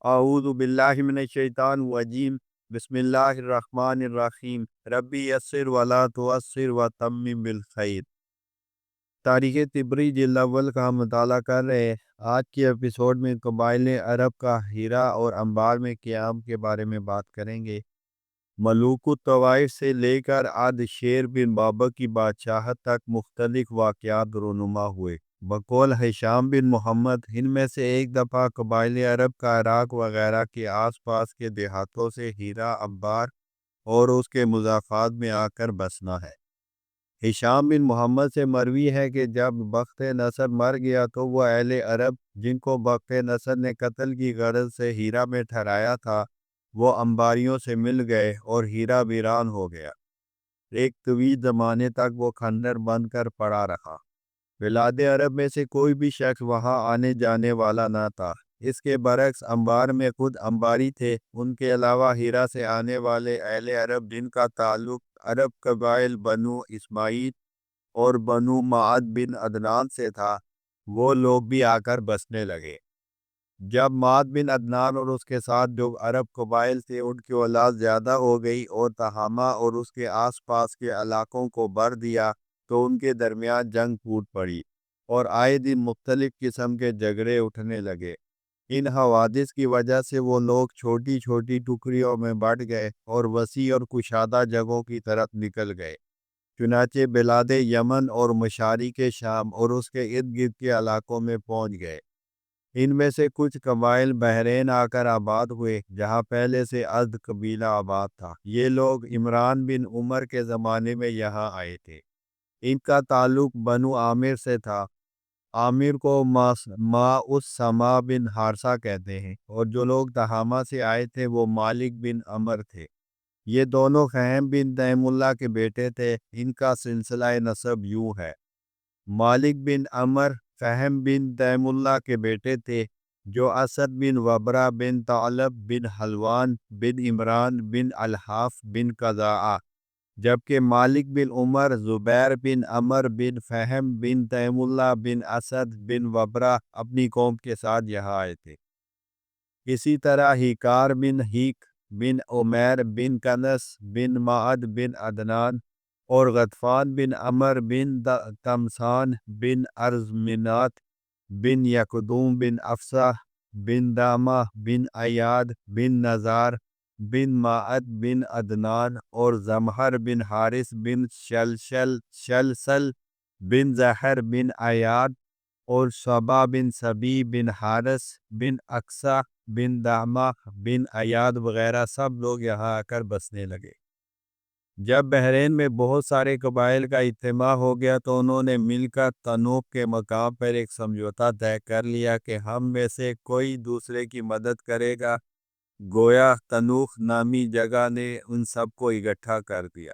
اعوذ باللہ من الشیطان الرجیم بسم اللہ الرحمن الرحیم ربی یسر ولا تعسر وتمم بالخیر۔ تاریخ طبری جلد اول کا ہم مطالعہ کر رہے ہیں۔ آج کے ایپیسوڈ میں قبائل عرب کا ہیرا اور انبار میں قیام کے بارے میں بات کریں گے۔ ملوک الطوائف سے لے کر عاد شیر بن بابک کی بادشاہت تک مختلف واقعات رونما ہوئے۔ بقول ہشام بن محمد، ان میں سے ایک دفعہ قبائل عرب کا عراق وغیرہ کے آس پاس کے دیہاتوں سے ہیرا انبار اور اس کے مضافات میں آ کر بسنا ہے۔ ہشام بن محمد سے مروی ہے کہ جب بخت نصر مر گیا تو وہ اہل عرب جن کو بخت نصر نے قتل کی غرض سے ہیرا میں ٹھہرایا تھا وہ انباریوں سے مل گئے اور ہیرا ویران ہو گیا۔ ایک طویل زمانے تک وہ کھنڈر بن کر پڑا رہا۔ بلاد عرب میں سے کوئی بھی شخص وہاں آنے جانے والا نہ تھا۔ اس کے برعکس انبار میں خود انباری تھے۔ ان کے علاوہ ہیرا سے آنے والے اہل عرب جن کا تعلق عرب قبائل بنو اسماعیل اور بنو معد بن عدنان سے تھا، وہ لوگ بھی آ کر بسنے لگے۔ جب معد بن عدنان اور اس کے ساتھ جو عرب قبائل تھے ان کی اولاد زیادہ ہو گئی اور تہامہ اور اس کے آس پاس کے علاقوں کو بھر دیا تو ان کے درمیان جنگ پھوٹ پڑی اور آئے دن مختلف قسم کے جھگڑے اٹھنے لگے۔ ان حوادث کی وجہ سے وہ لوگ چھوٹی چھوٹی ٹکڑیوں میں بٹ گئے اور وسیع اور کشادہ جگہوں کی طرف نکل گئے۔ چنانچہ بلاد یمن اور مشارق شام اور اس کے ارد گرد کے علاقوں میں پہنچ گئے۔ ان میں سے کچھ قبائل بحرین آ کر آباد ہوئے جہاں پہلے سے ازد قبیلہ آباد تھا۔ یہ لوگ عمران بن عمر کے زمانے میں یہاں آئے تھے۔ ان کا تعلق بنو عامر سے تھا۔ عامر کو ما اس سما بن حارثہ کہتے ہیں، اور جو لوگ تہامہ سے آئے تھے وہ مالک بن عمر تھے۔ یہ دونوں خیم بن تیم اللہ کے بیٹے تھے۔ ان کا سلسلہ نسب یوں ہے: مالک بن عمر فہم بن تیم اللہ کے بیٹے تھے جو اسد بن وبرہ بن ثعلب بن حلوان بن عمران بن الحاف بن قضاعہ، جبکہ مالک بن عمر زبیر بن عمر بن فہم بن تیم اللہ بن اسد بن وبرہ اپنی قوم کے ساتھ یہاں آئے تھے۔ اسی طرح ہیکار بن ہیک بن عمیر بن کنس بن معد بن عدنان اور غطفان بن عمر بن تمسان بن ارزمنات بن یکدوم بن افسہ بن دامہ بن ایاد بن نزار بن معد بن عدنان اور زمہر بن حارث بن شلسل بن زہر بن ایاد اور شبا بن سبی بن حارث بن اقصہ بن دامہ بن ایاد وغیرہ سب لوگ یہاں آ کر بسنے لگے۔ جب بحرین میں بہت سارے قبائل کا اجتماع ہو گیا تو انہوں نے مل کر تنوخ کے مقام پر ایک سمجھوتا طے کر لیا کہ ہم میں سے کوئی دوسرے کی مدد کرے گا۔ گویا تنوخ نامی جگہ نے ان سب کو اکٹھا کر دیا۔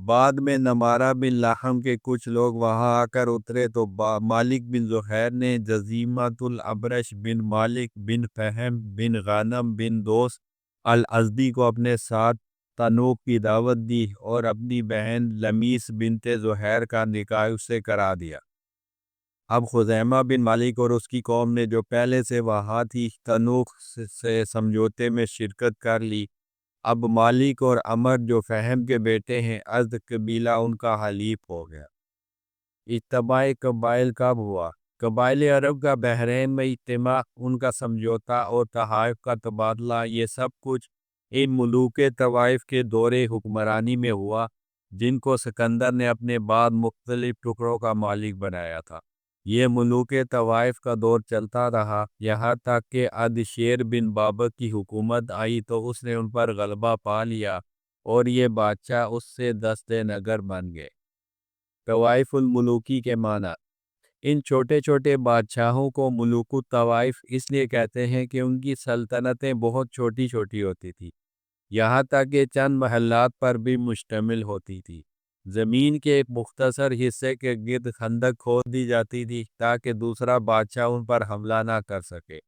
بعد میں نمارہ بن لحم کے کچھ لوگ وہاں آ کر اترے تو مالک بن زہیر نے جزیمت الابرش بن مالک بن فہم بن غانم بن دوس الازدی کو اپنے ساتھ تنوخ کی دعوت دی اور اپنی بہن لمیس بنت زہیر کا نکاح اس سے کرا دیا۔ اب خزیمہ بن مالک اور اس کی قوم نے جو پہلے سے وہاں تھی تنوخ سے سمجھوتے میں شرکت کر لی۔ اب مالک اور عمر جو فہم کے بیٹے ہیں ازد قبیلہ ان کا حلیف ہو گیا۔ اجتماع قبائل کب ہوا؟ قبائل عرب کا بحرین میں اجتماع، ان کا سمجھوتا اور تحائف کا تبادلہ، یہ سب کچھ ان ملوک طوائف کے دور حکمرانی میں ہوا جن کو سکندر نے اپنے بعد مختلف ٹکڑوں کا مالک بنایا تھا۔ یہ ملوک طوائف کا دور چلتا رہا یہاں تک کہ عاد شیر بن بابک کی حکومت آئی تو اس نے ان پر غلبہ پا لیا اور یہ بادشاہ اس سے دست نگر بن گئے۔ طوائف الملوکی کے معنی: ان چھوٹے چھوٹے بادشاہوں کو ملوک الطوائف اس لیے کہتے ہیں کہ ان کی سلطنتیں بہت چھوٹی چھوٹی ہوتی تھی، یہاں تک کہ چند محلات پر بھی مشتمل ہوتی تھی۔ زمین کے ایک مختصر حصے کے گرد خندق کھود دی جاتی تھی تاکہ دوسرا بادشاہ ان پر حملہ نہ کر سکے،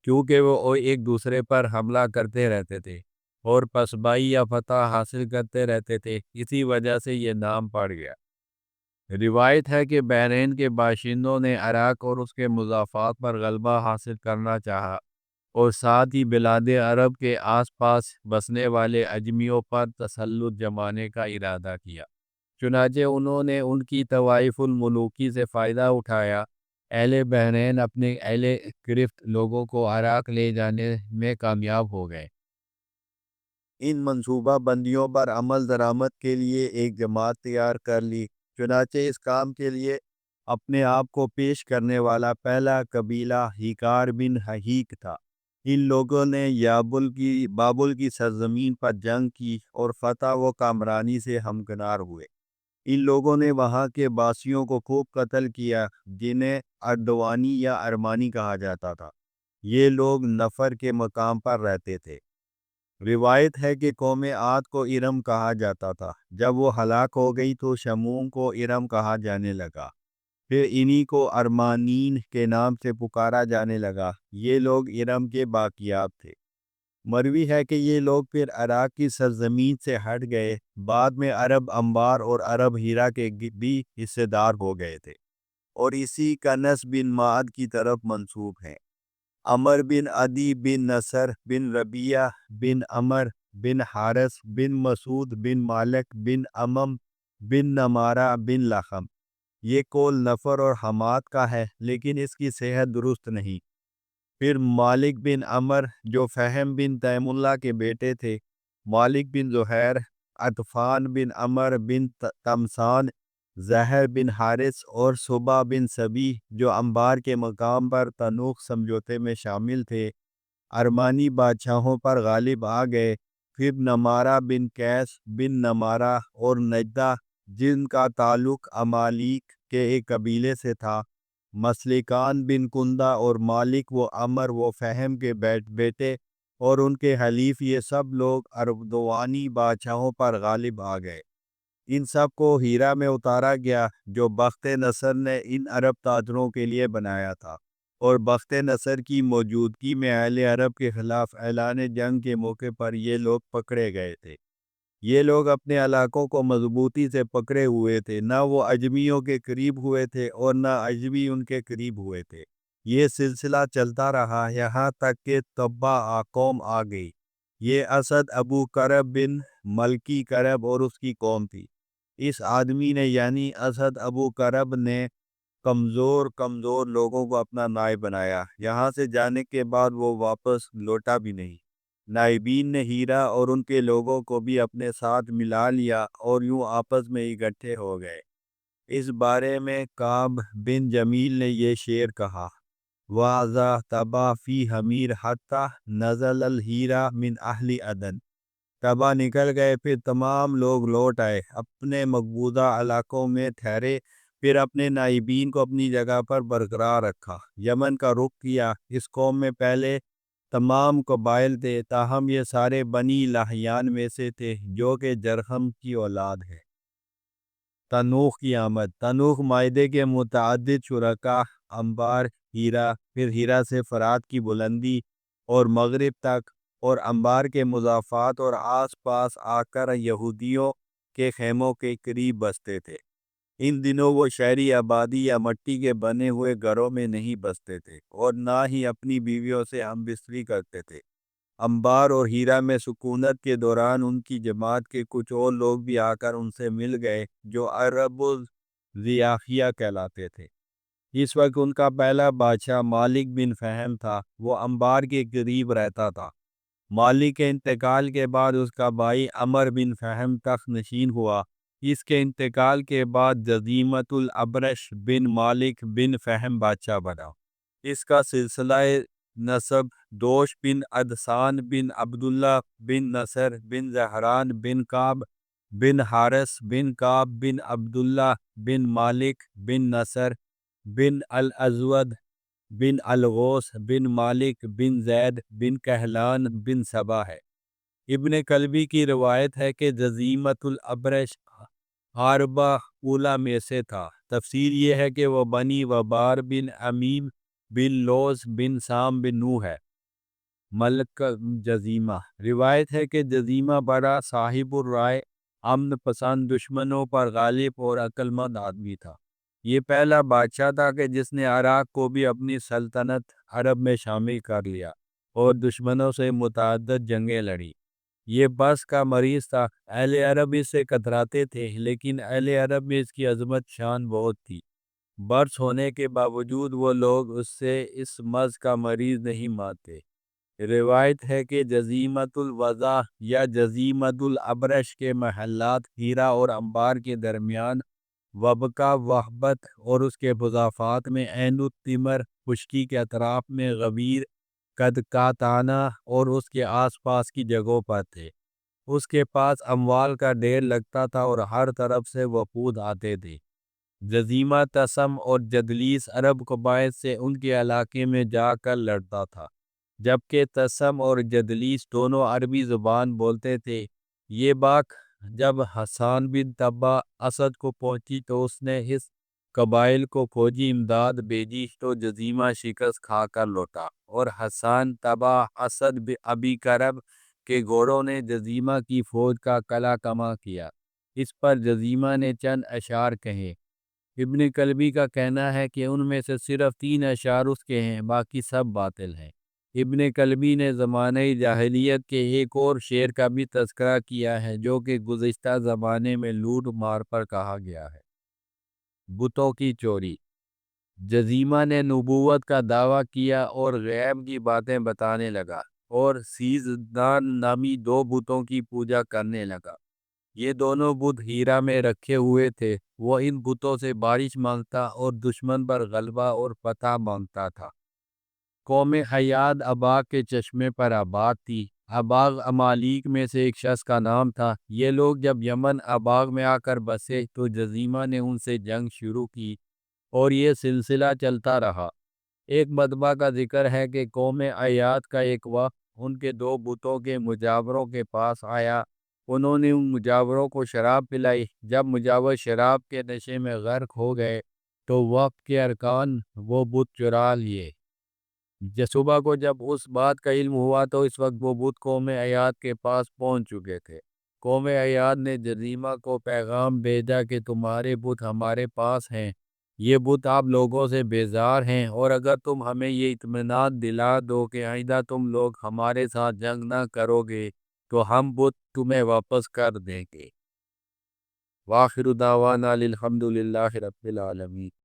کیونکہ وہ ایک دوسرے پر حملہ کرتے رہتے تھے اور پسبائی یا فتح حاصل کرتے رہتے تھے، اسی وجہ سے یہ نام پڑ گیا۔ روایت ہے کہ بحرین کے باشندوں نے عراق اور اس کے مضافات پر غلبہ حاصل کرنا چاہا اور ساتھ ہی بلاد عرب کے آس پاس بسنے والے اجمیوں پر تسلط جمانے کا ارادہ کیا۔ چنانچہ انہوں نے ان کی طوائف الملوکی سے فائدہ اٹھایا۔ اہل بحرین اپنے اہل گرفت لوگوں کو عراق لے جانے میں کامیاب ہو گئے۔ ان منصوبہ بندیوں پر عمل درآمد کے لیے ایک جماعت تیار کر لی۔ چنانچہ اس کام کے لیے اپنے آپ کو پیش کرنے والا پہلا قبیلہ ہیکار بن حہیک تھا۔ ان لوگوں نے بابل کی سرزمین پر جنگ کی اور فتح و کامرانی سے ہمکنار ہوئے۔ ان لوگوں نے وہاں کے باسیوں کو خوب قتل کیا، جنہیں اردوانی یا ارمانی کہا جاتا تھا۔ یہ لوگ نفر کے مقام پر رہتے تھے۔ روایت ہے کہ قوم عاد کو ارم کہا جاتا تھا۔ جب وہ ہلاک ہو گئی تو شمون کو ارم کہا جانے لگا، پھر انہی کو ارمانین کے نام سے پکارا جانے لگا۔ یہ لوگ ارم کے باقیات تھے۔ مروی ہے کہ یہ لوگ پھر عراق کی سرزمین سے ہٹ گئے۔ بعد میں عرب انبار اور عرب ہیرا کے بھی حصے دار ہو گئے تھے اور اسی کنس بن معد کی طرف منسوب ہیں۔ عمر بن عدی بن نصر بن ربیعہ بن عمر بن حارث بن مسعود بن مالک بن امم بن نمارہ بن لخم، یہ قول نفر اور حماد کا ہے، لیکن اس کی صحت درست نہیں۔ پھر مالک بن عمر جو فہم بن تیم اللہ کے بیٹے تھے، مالک بن زہیر، عطفان بن عمر بن تمسان، زہر بن حارث اور صبا بن سبی جو انبار کے مقام پر تنوخ سمجھوتے میں شامل تھے، ارمانی بادشاہوں پر غالب آ گئے۔ پھر نمارہ بن قیس بن نمارہ اور نجدہ جن کا تعلق امالیک کے ایک قبیلے سے تھا، مسلکان بن کندہ اور مالک و عمر و فہم کے بیٹے اور ان کے حلیف، یہ سب لوگ اردوانی بادشاہوں پر غالب آ گئے۔ ان سب کو ہیرا میں اتارا گیا جو بخت نصر نے ان عرب تاجروں کے لیے بنایا تھا، اور بخت نصر کی موجودگی میں اہل عرب کے خلاف اعلان جنگ کے موقع پر یہ لوگ پکڑے گئے تھے۔ یہ لوگ اپنے علاقوں کو مضبوطی سے پکڑے ہوئے تھے، نہ وہ اجمیوں کے قریب ہوئے تھے اور نہ اجمی ان کے قریب ہوئے تھے۔ یہ سلسلہ چلتا رہا یہاں تک کہ تبع قوم آ گئی۔ یہ اسد ابو کرب بن ملکی کرب اور اس کی قوم تھی۔ اس آدمی نے یعنی اسد ابو کرب نے کمزور لوگوں کو اپنا نائب بنایا۔ یہاں سے جانے کے بعد وہ واپس لوٹا بھی نہیں۔ نائبین نے ہیرا اور ان کے لوگوں کو بھی اپنے ساتھ ملا لیا اور یوں آپس میں اکٹھے ہو گئے۔ اس بارے میں کعب بن جمیل نے یہ شعر کہا: وَاذَا تَبَا فِي حَمِیر حَتَّى نَزَلَ الْحِیرَا مِنْ أَہْلِ عَدَن۔ تبا نکل گئے، پھر تمام لوگ لوٹ آئے، اپنے مقبوضہ علاقوں میں ٹھہرے، پھر اپنے نائبین کو اپنی جگہ پر برقرار رکھا۔ یمن کا رخ کیا۔ اس قوم میں پہلے تمام قبائل تھے، تاہم یہ سارے بنی لحیان میں سے تھے جو کہ جرہم کی اولاد ہے۔ تنوخ کی آمد۔ تنوخ معاہدے کے متعدد شرکا، انبار، ہیرا، پھر ہیرا سے فرات کی بلندی اور مغرب تک، اور انبار کے مضافات اور آس پاس آ کر یہودیوں کے خیموں کے قریب بستے تھے۔ ان دنوں وہ شہری آبادی یا مٹی کے بنے ہوئے گھروں میں نہیں بستے تھے اور نہ ہی اپنی بیویوں سے ہم بستری کرتے تھے۔ انبار اور ہیرا میں سکونت کے دوران ان کی جماعت کے کچھ اور لوگ بھی آ کر ان سے مل گئے جو عرب الضیاخیہ کہلاتے تھے۔ اس وقت ان کا پہلا بادشاہ مالک بن فہم تھا، وہ انبار کے قریب رہتا تھا۔ مالک کے انتقال کے بعد اس کا بھائی عمر بن فہم تخت نشین ہوا۔ اس کے انتقال کے بعد جزیمت الابرش بن مالک بن فہم بادشاہ بنا۔ اس کا سلسلہ نسب دوش بن عدسان بن عبداللہ بن نصر بن زہران بن کعب بن حارث بن کعب بن عبداللہ بن مالک بن نصر بن الازود بن الغوث بن مالک بن زید بن کہلان بن سبا ہے۔ ابن کلبی کی روایت ہے کہ جزیمت الابرش حاربہ اولا میں سے تھا۔ تفسیر یہ ہے کہ وہ بنی وبار بن امیم بن لوز بن سام بن نوح ہے۔ ملک جزیمہ۔ روایت ہے کہ جزیمہ بڑا صاحب الرائے، امن پسند، دشمنوں پر غالب اور عقل مند آدمی تھا۔ یہ پہلا بادشاہ تھا کہ جس نے عراق کو بھی اپنی سلطنت عرب میں شامل کر لیا۔ اور دشمنوں سے متعدد جنگیں لڑی۔ یہ بس کا مریض تھا، اہل عرب اس سے کتراتے تھے، لیکن اہل عرب میں اس کی عظمت شان بہت تھی۔ برس ہونے کے باوجود وہ لوگ اس مرض کا مریض نہیں مانتے۔ روایت ہے کہ جزیمت الوضع یا جزیمت الابرش کے محلات ہیرا اور انبار کے درمیان، وبکا وحبت اور اس کے مضافات میں عین التمر خشکی کے اطراف میں غبیر قدقاتانہ اور اس کے آس پاس کی جگہوں پر تھے۔ اس کے پاس اموال کا ڈھیر لگتا تھا اور ہر طرف سے وفود آتے تھے۔ جزیمہ تسم اور جدلیس عرب قبائل سے ان کے علاقے میں جا کر لڑتا تھا، جبکہ تسم اور جدلیس دونوں عربی زبان بولتے تھے۔ یہ بات جب حسان بن طبع اسد کو پہنچی تو اس نے اس قبائل کو فوجی امداد بھیجی تو جزیمہ شکست کھا کر لوٹا، اور حسان طبع اسد ابی کرب کے گھوڑوں نے جزیمہ کی فوج کا قلع کما کیا۔ اس پر جزیمہ نے چند اشعار کہے۔ ابن کلبی کا کہنا ہے کہ ان میں سے صرف 3 اشعار اس کے ہیں، باقی سب باطل ہیں۔ ابن کلبی نے زمانہ جاہلیت کے ایک اور شعر کا بھی تذکرہ کیا ہے جو کہ گزشتہ زمانے میں لوٹ مار پر کہا گیا ہے۔ بتوں کی چوری۔ جزیمہ نے نبوت کا دعویٰ کیا اور غیب کی باتیں بتانے لگا، اور سیزدان نامی 2 بتوں کی پوجا کرنے لگا۔ یہ دونوں بت ہیرا میں رکھے ہوئے تھے۔ وہ ان بتوں سے بارش مانگتا اور دشمن پر غلبہ اور فتح مانگتا تھا۔ قوم حیاد اباغ کے چشمے پر آباد تھی۔ اباغ امالیک میں سے ایک شخص کا نام تھا۔ یہ لوگ جب یمن اباغ میں آ کر بسے تو جزیمہ نے ان سے جنگ شروع کی اور یہ سلسلہ چلتا رہا۔ ایک مرتبہ کا ذکر ہے کہ قوم حیاد کا ایک وفد ان کے 2 بتوں کے مجاوروں کے پاس آیا۔ انہوں نے ان مجاوروں کو شراب پلائی۔ جب مجاور شراب کے نشے میں غرق ہو گئے تو وفد کے ارکان وہ بت چرا لیے۔ صبح کو جب اس بات کا علم ہوا تو اس وقت وہ بت قوم حیاد کے پاس پہنچ چکے تھے۔ قوم حیاد نے جزیمہ کو پیغام بھیجا کہ تمہارے بت ہمارے پاس ہیں، یہ بت آپ لوگوں سے بیزار ہیں، اور اگر تم ہمیں یہ اطمینان دلا دو کہ آئندہ تم لوگ ہمارے ساتھ جنگ نہ کرو گے تو ہم بت تمہیں واپس کر دیں گے۔ وآخر دعوانا الحمد للہ رب العالمین۔